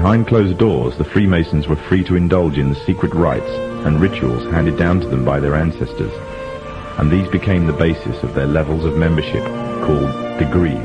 Behind closed doors, the Freemasons were free to indulge in the secret rites and rituals handed down to them by their ancestors, and these became the basis of their levels of membership, called degrees.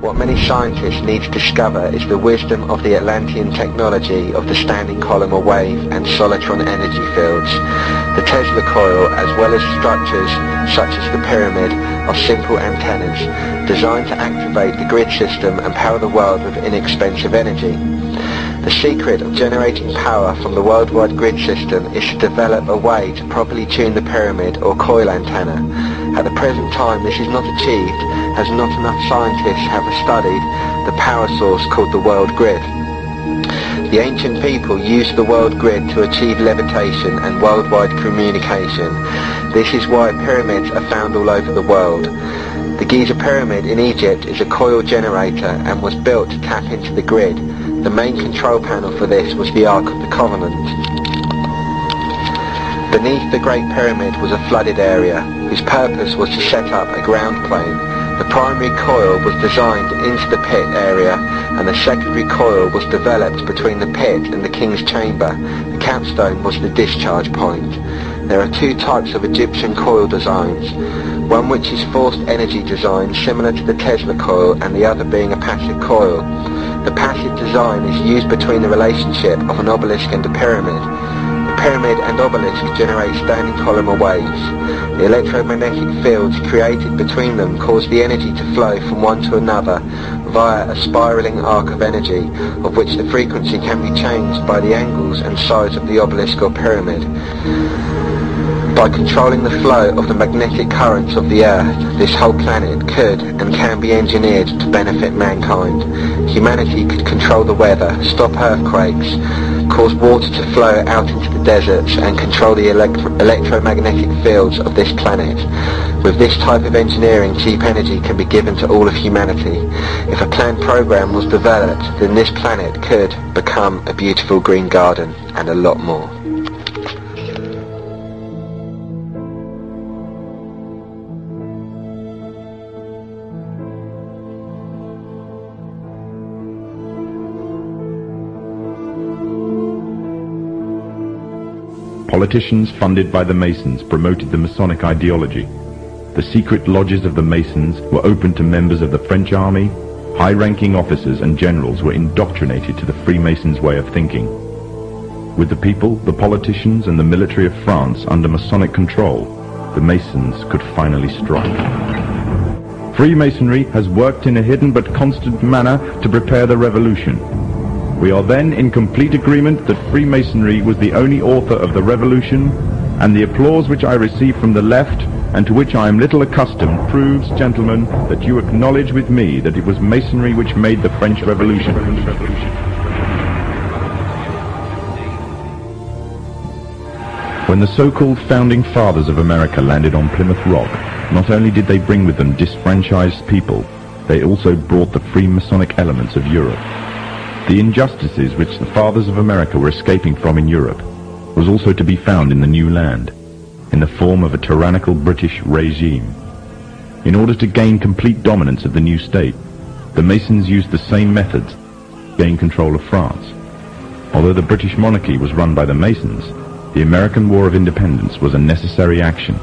What many scientists need to discover is the wisdom of the Atlantean technology of the standing column or wave and solitron energy fields. The Tesla coil, as well as structures such as the pyramid, are simple antennas designed to activate the grid system and power the world with inexpensive energy. The secret of generating power from the worldwide grid system is to develop a way to properly tune the pyramid or coil antenna. At the present time this is not achieved as not enough scientists have studied the power source called the world grid. The ancient people used the world grid to achieve levitation and worldwide communication. This is why pyramids are found all over the world. The Giza pyramid in Egypt is a coil generator and was built to tap into the grid. The main control panel for this was the Ark of the Covenant. Beneath the Great Pyramid was a flooded area, whose purpose was to set up a ground plane. The primary coil was designed into the pit area, and the secondary coil was developed between the pit and the king's chamber. The capstone was the discharge point. There are two types of Egyptian coil designs, one which is forced energy design similar to the Tesla coil, and the other being a passive coil. The passive design is used between the relationship of an obelisk and a pyramid. The pyramid and obelisk generate standing column or waves. The electromagnetic fields created between them cause the energy to flow from one to another via a spiraling arc of energy, of which the frequency can be changed by the angles and size of the obelisk or pyramid. By controlling the flow of the magnetic currents of the Earth, this whole planet could and can be engineered to benefit mankind. Humanity could control the weather, stop earthquakes, cause water to flow out into the deserts, and control the electromagnetic fields of this planet. With this type of engineering, cheap energy can be given to all of humanity. If a planned program was developed, then this planet could become a beautiful green garden, and a lot more. Politicians funded by the Masons promoted the Masonic ideology. The secret lodges of the Masons were open to members of the French army. High-ranking officers and generals were indoctrinated to the Freemasons' way of thinking. With the people, the politicians, and the military of France under Masonic control, the Masons could finally strike. Freemasonry has worked in a hidden but constant manner to prepare the revolution. We are then in complete agreement that Freemasonry was the only author of the revolution And the applause which I receive from the left, and to which I am little accustomed, proves, gentlemen, that you acknowledge with me that it was Masonry which made the French Revolution. When the so-called founding fathers of America landed on Plymouth Rock, not only did they bring with them disfranchised people, they also brought the Freemasonic elements of Europe. The injustices which the fathers of America were escaping from in Europe was also to be found in the new land, in the form of a tyrannical British regime. In order to gain complete dominance of the new state, the Masons used the same methods to gain control of France. Although the British monarchy was run by the Masons, the American War of Independence was a necessary action,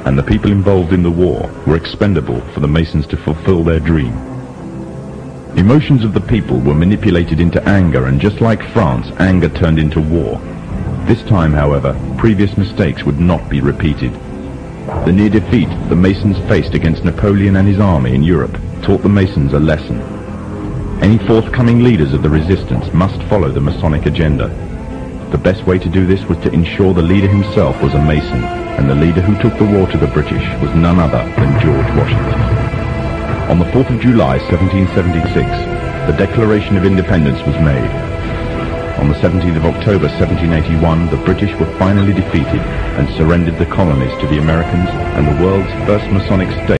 and the people involved in the war were expendable for the Masons to fulfill their dream. Emotions of the people were manipulated into anger, and just like France, anger turned into war. This time, however, previous mistakes would not be repeated. The near defeat the Masons faced against Napoleon and his army in Europe taught the Masons a lesson. Any forthcoming leaders of the resistance must follow the Masonic agenda. The best way to do this was to ensure the leader himself was a Mason, and the leader who took the war to the British was none other than George Washington. On the 4th of July 1776, the Declaration of Independence was made. On the 17th of October 1781, the British were finally defeated and surrendered the colonies to the Americans, and the world's first Masonic state